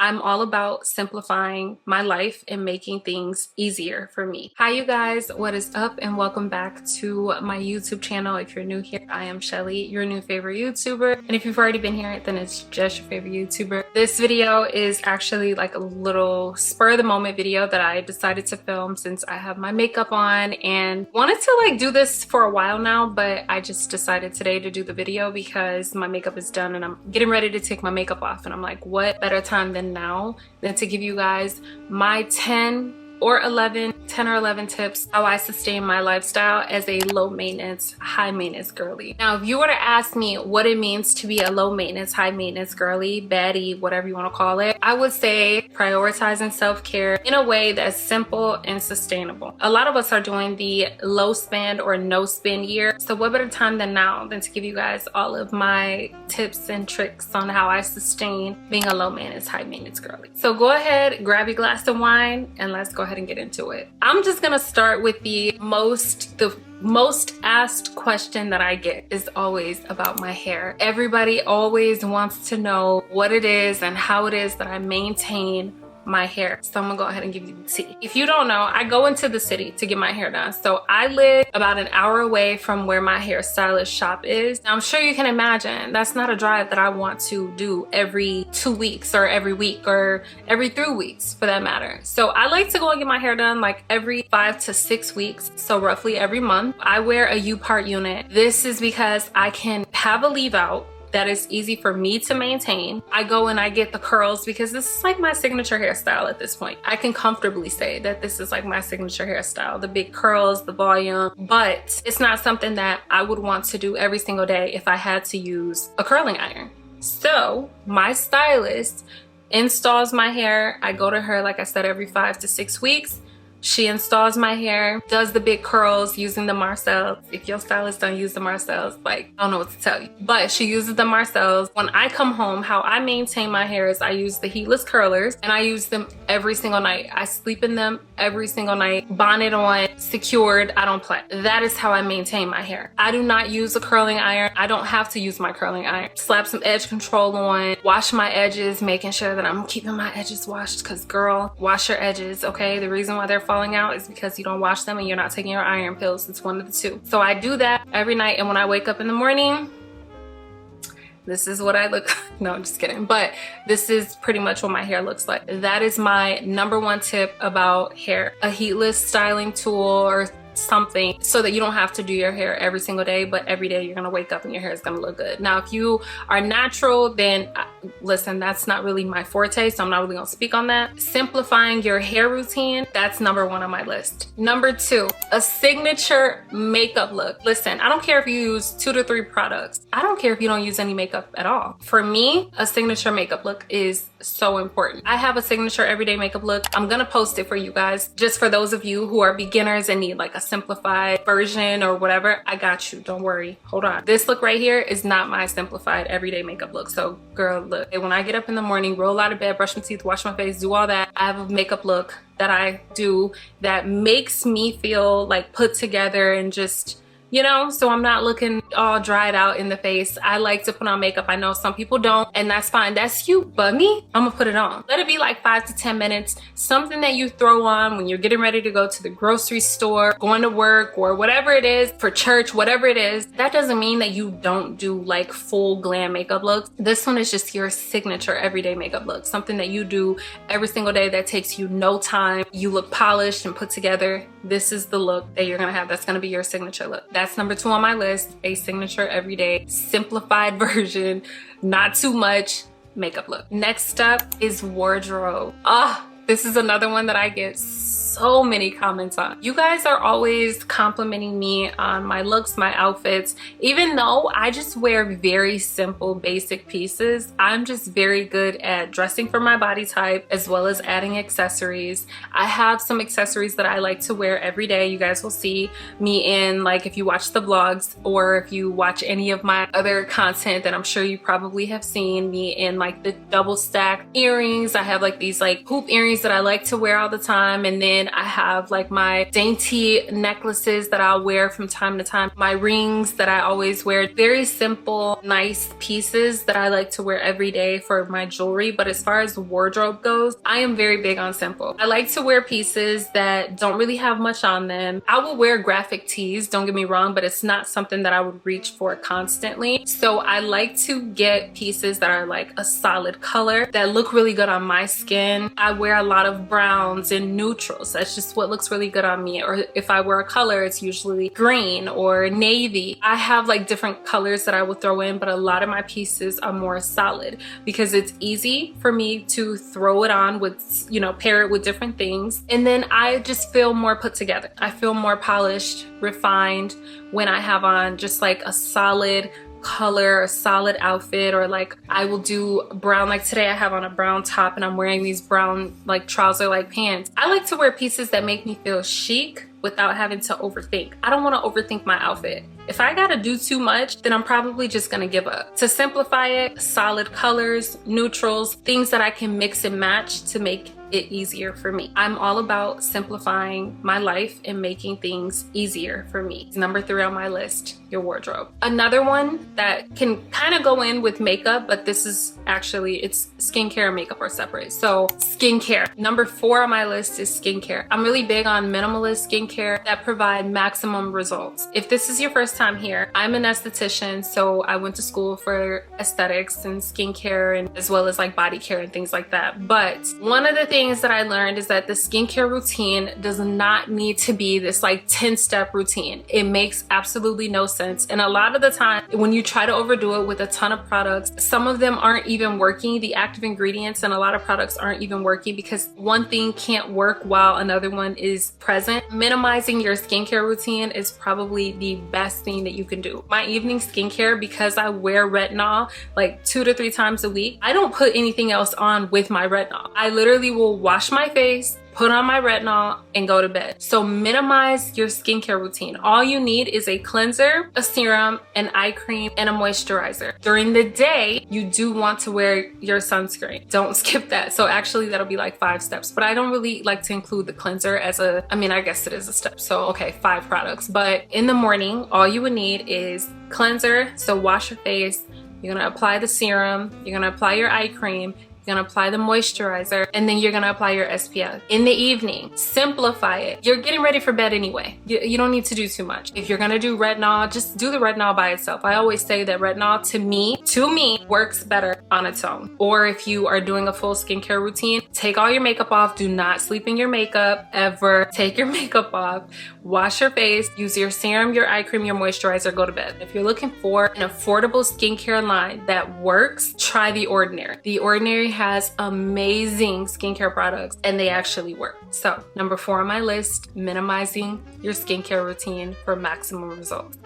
I'm all about simplifying my life and making things easier for me. Hi you guys, what is up, and welcome back to my YouTube channel. If you're new here, I am Shelly, your new favorite YouTuber. And if you've already been here, then it's just your favorite YouTuber. This video is actually like a little spur of the moment video that I decided to film since I have my makeup on and wanted to like do this for a while now, but I just decided today to do the video because my makeup is done and I'm getting ready to take my makeup off, and I'm like, what better time than now than to give you guys my 10 or 11 tips how I sustain my lifestyle as a low maintenance, high maintenance girly. Now, if you were to ask me what it means to be a low maintenance, high maintenance girly, baddie, whatever you want to call it, I would say prioritizing self-care in a way that's simple and sustainable. A lot of us are doing the low spend or no spend year. So what better time than now than to give you guys all of my tips and tricks on how I sustain being a low maintenance, high maintenance girly. So go ahead, grab your glass of wine, and let's go ahead and get into it. I'm just gonna start with the most asked question that I get is always about my hair. Everybody always wants to know what it is and how it is that I maintain my hair. So I'm gonna go ahead and give you the tea. If you don't know, I go into the city to get my hair done. So I live about an hour away from where my hairstylist shop is. Now, I'm sure you can imagine that's not a drive that I want to do every 2 weeks or every week or every 3 weeks for that matter. So I like to go and get my hair done like every 5 to 6 weeks. So roughly every month. I wear a U-part unit. This is because I can have a leave out that is easy for me to maintain. I go and I get the curls because this is like my signature hairstyle at this point. I can comfortably say that this is like my signature hairstyle, the big curls, the volume, but it's not something that I would want to do every single day if I had to use a curling iron. So my stylist installs my hair. I go to her, like I said, every 5 to 6 weeks. She installs my hair, does the big curls using the Marcells. If your stylist don't use the Marcells, like, I don't know what to tell you. But she uses the Marcells. When I come home, how I maintain my hair is I use the heatless curlers, and I use them every single night. I sleep in them every single night, bonnet on, secured, I don't play. That is how I maintain my hair. I do not use a curling iron. I don't have to use my curling iron. Slap some edge control on, wash my edges, making sure that I'm keeping my edges washed, because girl, wash your edges, okay? The reason why they're falling out is because you don't wash them and you're not taking your iron pills. It's one of the two. So I do that every night, and when I wake up in the morning, this is what I look. No, I'm just kidding. But this is pretty much what my hair looks like. That is my #1 tip about hair. A heatless styling tool or something so that you don't have to do your hair every single day, but every day you're gonna wake up and your hair is gonna look good. Now, if you are natural, then listen, that's not really my forte, so I'm not really gonna speak on that. Simplifying your hair routine, that's #1 on my list. #2, a signature makeup look. Listen, I don't care if you use 2 to 3 products. I don't care if you don't use any makeup at all. For me, a signature makeup look is so important. I have a signature everyday makeup look. I'm gonna post it for you guys, just for those of you who are beginners and need like a simplified version or whatever. I got you, don't worry, hold on. This look right here is not my simplified everyday makeup look. So girl, look, when I get up in the morning, roll out of bed, brush my teeth, wash my face, do all that, I have a makeup look that I do that makes me feel like put together and just, you know, so I'm not looking all dried out in the face. I like to put on makeup. I know some people don't, and that's fine. That's you, but me, I'm gonna put it on. Let it be like 5 to 10 minutes, something that you throw on when you're getting ready to go to the grocery store, going to work, or whatever it is, for church, whatever it is. That doesn't mean that you don't do like full glam makeup looks. This one is just your signature everyday makeup look, something that you do every single day that takes you no time. You look polished and put together. This is the look that you're gonna have. That's gonna be your signature look. That's #2 on my list, a signature everyday simplified version, not too much makeup look. Next up is wardrobe. This is another one that I get so many comments on. You guys are always complimenting me on my looks, my outfits. Even though I just wear very simple, basic pieces, I'm just very good at dressing for my body type as well as adding accessories. I have some accessories that I like to wear every day. You guys will see me in, like, if you watch the vlogs or if you watch any of my other content, then I'm sure you probably have seen me in like the double stack earrings. I have like these like hoop earrings that I like to wear all the time, and then then I have like my dainty necklaces that I'll wear from time to time, my rings that I always wear. Very simple, nice pieces that I like to wear every day for my jewelry. But as far as wardrobe goes, I am very big on simple. I like to wear pieces that don't really have much on them. I will wear graphic tees, don't get me wrong, but it's not something that I would reach for constantly. So I like to get pieces that are like a solid color that look really good on my skin. I wear a lot of browns and neutrals. That's just what looks really good on me. Or if I wear a color, it's usually green or navy. I have like different colors that I will throw in, but a lot of my pieces are more solid because it's easy for me to throw it on with, you know, pair it with different things. And then I just feel more put together. I feel more polished, refined when I have on just like a solid color, a solid outfit. Or like I will do brown, like today I have on a brown top and I'm wearing these brown like trouser like pants. I like to wear pieces that make me feel chic without having to overthink. I don't want to overthink my outfit. If I gotta do too much, then I'm probably just gonna give up. To simplify it, solid colors, neutrals, things that I can mix and match to make it easier for me. I'm all about simplifying my life and making things easier for me. Number 3 on my list, your wardrobe. Another one that can kind of go in with makeup, but this is actually, it's skincare and makeup are separate. So skincare. Number 4 on my list is skincare. I'm really big on minimalist skincare that provide maximum results. If this is your first time here, I'm an esthetician, so I went to school for aesthetics and skincare, and as well as like body care and things like that. But one of the things that I learned is that the skincare routine does not need to be this like 10-step routine. It makes absolutely no sense. And a lot of the time when you try to overdo it with a ton of products, some of them aren't even working. The active ingredients in a lot of products aren't even working because one thing can't work while another one is present. Minimizing your skincare routine is probably the best thing that you can do. My evening skincare, because I wear retinol like 2 to 3 times a week, I don't put anything else on with my retinol. I literally will wash my face, put on my retinol, and go to bed. So minimize your skincare routine. All you need is a cleanser, a serum, an eye cream, and a moisturizer. During the day, you do want to wear your sunscreen. Don't skip that. So actually that'll be like 5 steps, but I don't really like to include the cleanser as a, I mean, I guess it is a step. So okay, 5 products. But in the morning, all you would need is cleanser. So wash your face. You're gonna apply the serum. You're gonna apply your eye cream. You're gonna apply the moisturizer, and then you're gonna apply your SPF. In the evening, simplify it. You're getting ready for bed anyway. You don't need to do too much. If you're gonna do retinol, just do the retinol by itself. I always say that retinol to me works better on its own. Or if you are doing a full skincare routine, take all your makeup off. Do not sleep in your makeup ever. Take your makeup off, wash your face, use your serum, your eye cream, your moisturizer, go to bed. If you're looking for an affordable skincare line that works, try The Ordinary. The Ordinary has amazing skincare products and they actually work. So number 4 on my list, minimizing your skincare routine for maximum results.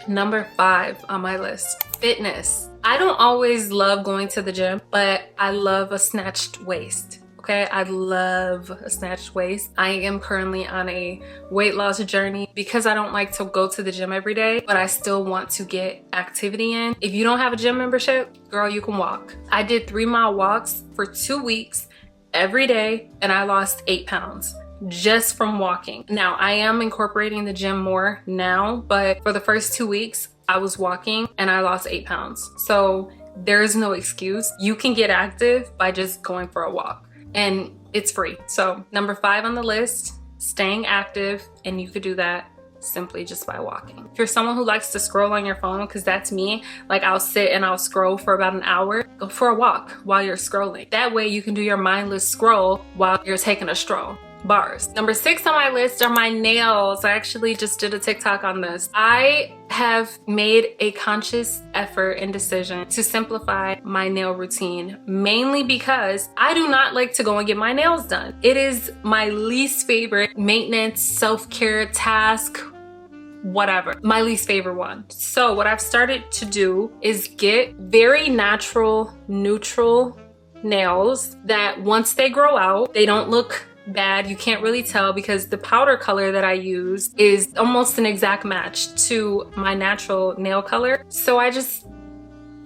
Number 5 on my list, fitness. I don't always love going to the gym, but I love a snatched waist. Okay, I love a snatched waist. I am currently on a weight loss journey because I don't like to go to the gym every day, but I still want to get activity in. If you don't have a gym membership, girl, you can walk. I did 3-mile walks for 2 weeks every day and I lost 8 pounds just from walking. Now, I am incorporating the gym more now, but for the first 2 weeks, I was walking and I lost 8 pounds. So there is no excuse. You can get active by just going for a walk. And it's free. So number 5 on the list, staying active, and you could do that simply just by walking. If you're someone who likes to scroll on your phone, because that's me, like I'll sit and I'll scroll for about an hour, go for a walk while you're scrolling. That way you can do your mindless scroll while you're taking a stroll. Bars. Number 6 on my list are my nails. I actually just did a TikTok on this. I have made a conscious effort and decision to simplify my nail routine, mainly because I do not like to go and get my nails done. It is my least favorite maintenance, self-care task, whatever. My least favorite one. So what I've started to do is get very natural, neutral nails that once they grow out, they don't look bad. You can't really tell because the powder color that I use is almost an exact match to my natural nail color. So I just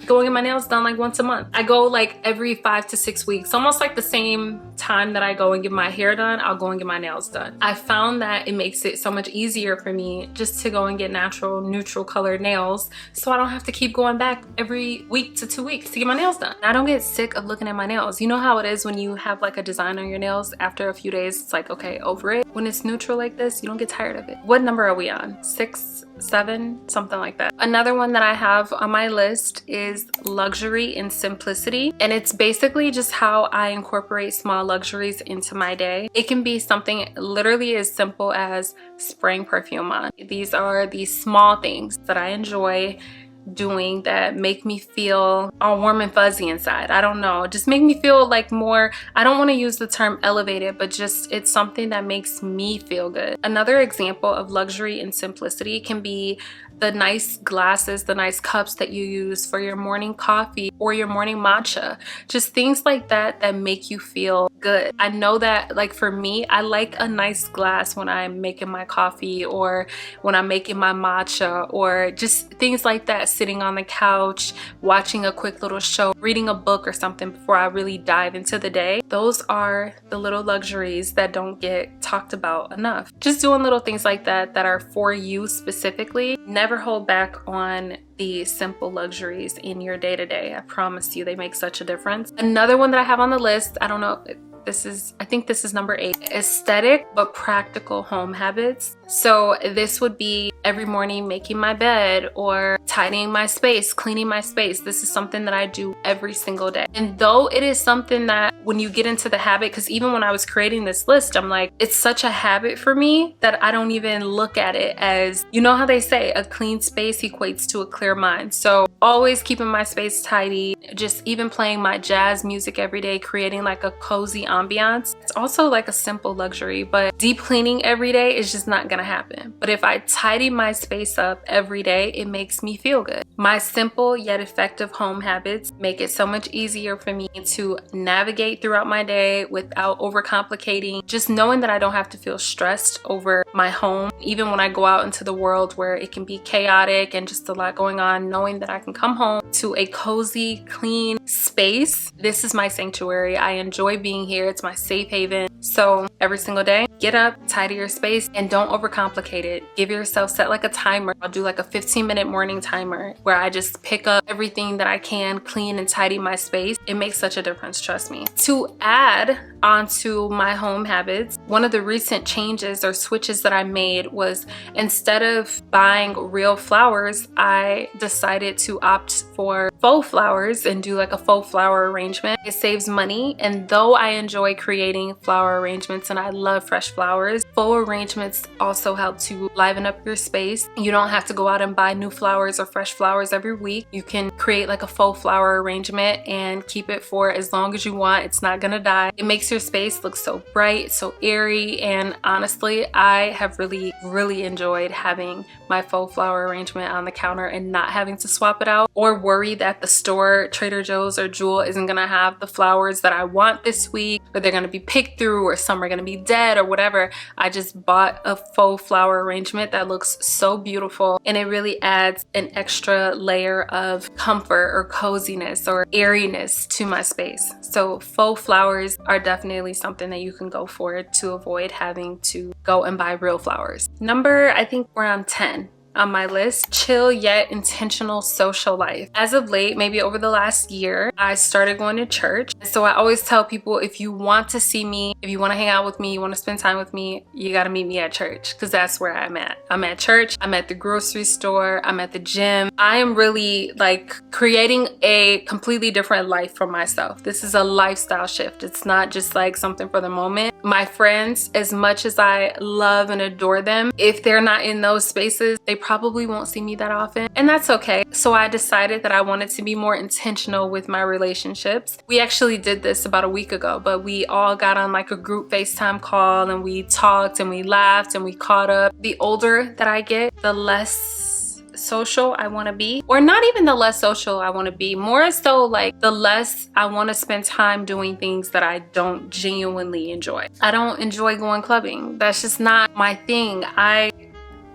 go and get my nails done like once a month. I go like every 5 to 6 weeks, almost like the same time that I go and get my hair done, I'll go and get my nails done. I found that it makes it so much easier for me just to go and get natural, neutral colored nails, so I don't have to keep going back every week to 2 weeks to get my nails done. I don't get sick of looking at my nails. You know how it is when you have like a design on your nails, after a few days it's like, okay, over it. When it's neutral like this, you don't get tired of it. What number are we on? 6, 7, something like that. Another one that I have on my list is luxury and simplicity, and it's basically just how I incorporate small luxuries into my day. It can be something literally as simple as spraying perfume on. These are the small things that I enjoy doing that make me feel all warm and fuzzy inside. I don't know, just make me feel like more, I don't want to use the term elevated, but just it's something that makes me feel good. Another example of luxury and simplicity can be the nice glasses, the nice cups that you use for your morning coffee or your morning matcha. Just things like that that make you feel good. I know that, like, for me, I like a nice glass when I'm making my coffee or when I'm making my matcha, or just things like that, sitting on the couch, watching a quick little show, reading a book or something before I really dive into the day. Those are the little luxuries that don't get talked about enough. Just doing little things like that that are for you specifically. Never hold back on the simple luxuries in your day-to-day. I promise you, they make such a difference. Another one that I have on the list, I don't know, I think this is number 8, aesthetic but practical home habits. So this would be every morning making my bed or tidying my space, cleaning my space. This is something that I do every single day. And though it is something that when you get into the habit, because even when I was creating this list, I'm like, it's such a habit for me that I don't even look at it as, you know how they say a clean space equates to a clear mind. So always keeping my space tidy, just even playing my jazz music every day, creating like a cozy ambiance. It's also like a simple luxury, but deep cleaning every day is just not gonna happen. But if I tidy my space up every day, it makes me feel good. My simple yet effective home habits make it so much easier for me to navigate throughout my day without overcomplicating, just knowing that I don't have to feel stressed over my home. Even when I go out into the world where it can be chaotic and just a lot going on, knowing that I can come home to a cozy, clean space. This is my sanctuary. I enjoy being here. It's my safe haven. So every single day, get up, tidy your space, and don't overcomplicate it. Give yourself, set like a timer. I'll do like a 15-minute morning timer where I just pick up everything that I can, clean and tidy my space. It makes such a difference, trust me. To add onto my home habits, one of the recent changes or switches that I made was, instead of buying real flowers, I decided to opt for faux flowers and do like a faux flower arrangement. It saves money, and though I enjoy creating flower arrangements and I love fresh flowers, faux arrangements also help to liven up your space. You don't have to go out and buy new flowers or fresh flowers every week. You can create like a faux flower arrangement and keep it for as long as you want. It's not gonna die. It makes your space look so bright, so airy, and honestly, I have really enjoyed having my faux flower arrangement on the counter and not having to swap it out or worry that the store, Trader Joe's or Jewel, isn't gonna have the flowers that I want this week, or they're gonna be picked through, or some are gonna be dead or whatever. I just bought a faux flower arrangement that looks so beautiful, and it really adds an extra layer of comfort or coziness or airiness to my space. So faux flowers are definitely something that you can go for to avoid having to go and buy real flowers. Number, I think we're on 10 on my list, chill yet intentional social life. As of late, maybe over the last year, I started going to church. So I always tell people, if you want to see me, if you want to hang out with me, you want to spend time with me, you got to meet me at church, because that's where I'm at. I'm at church, I'm at the grocery store, I'm at the gym. I am really like creating a completely different life for myself. This is a lifestyle shift. It's not just like something for the moment. My friends, as much as I love and adore them, if they're not in those spaces, they probably won't see me that often, and that's okay. So I decided that I wanted to be more intentional with my relationships. We actually did this about a week ago, but we all got on like a group FaceTime call and we talked and we laughed and we caught up. The older that I get, the less social I want to be, or not even the less social I want to be, more so like the less I want to spend time doing things that I don't genuinely enjoy. I don't enjoy going clubbing. That's just not my thing.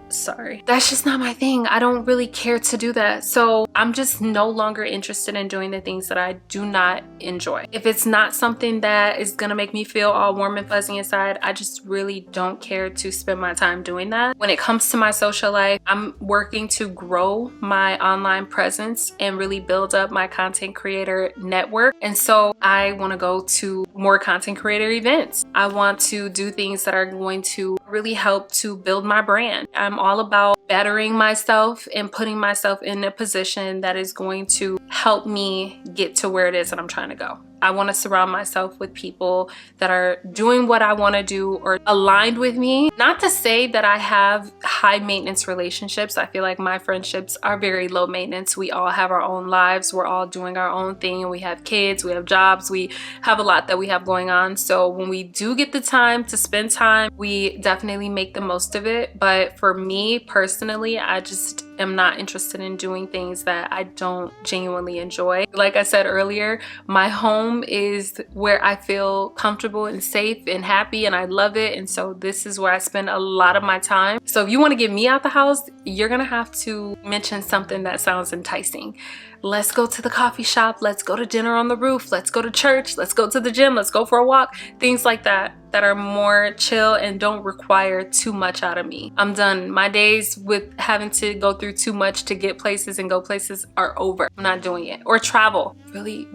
sorry, that's just not my thing. I don't really care to do that. So I'm just no longer interested in doing the things that I do not enjoy. If it's not something that is gonna make me feel all warm and fuzzy inside, I just really don't care to spend my time doing that. When it comes to my social life, I'm working to grow my online presence and really build up my content creator network. And so I want to go to more content creator events. I want to do things that are going to really help to build my brand. I'm all about bettering myself and putting myself in a position that is going to help me get to where it is that I'm trying to go. I want to surround myself with people that are doing what I want to do or aligned with me. Not to say that I have high maintenance relationships. I feel like my friendships are very low maintenance. We all have our own lives. We're all doing our own thing, and we have kids, we have jobs, we have a lot that we have going on. So when we do get the time to spend time, we definitely make the most of it. But for me personally, I just am not interested in doing things that I don't genuinely enjoy. Like I said earlier, my home is where I feel comfortable and safe and happy, and I love it. And so this is where I spend a lot of my time. So if you want to get me out the house, you're gonna have to mention something that sounds enticing. Let's go to the coffee shop, let's go to dinner on the roof, let's go to church, let's go to the gym, let's go for a walk, things like that are more chill and don't require too much out of me. I'm done. My days with having to go through too much to get places and go places are over. I'm not doing it. Or travel. Really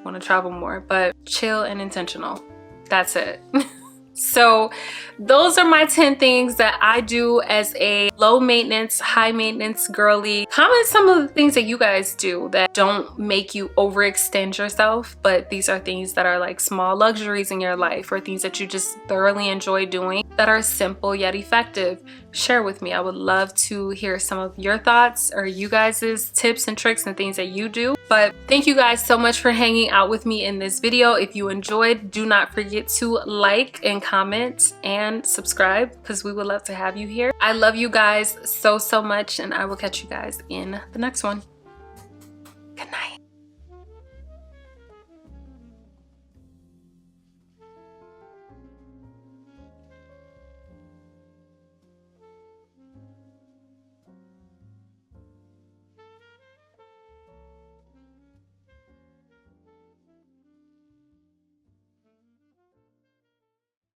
want to travel more, but chill and intentional. That's it. So those are my 10 things that I do as a low maintenance, high maintenance girly. Comment some of the things that you guys do that don't make you overextend yourself, but these are things that are like small luxuries in your life, or things that you just thoroughly enjoy doing that are simple yet effective. Share with me. I would love to hear some of your thoughts or you guys' tips and tricks and things that you do. But thank you guys so much for hanging out with me in this video. If you enjoyed, do not forget to like and comment and subscribe, because we would love to have you here. I love you guys so much, and I will catch you guys in the next one.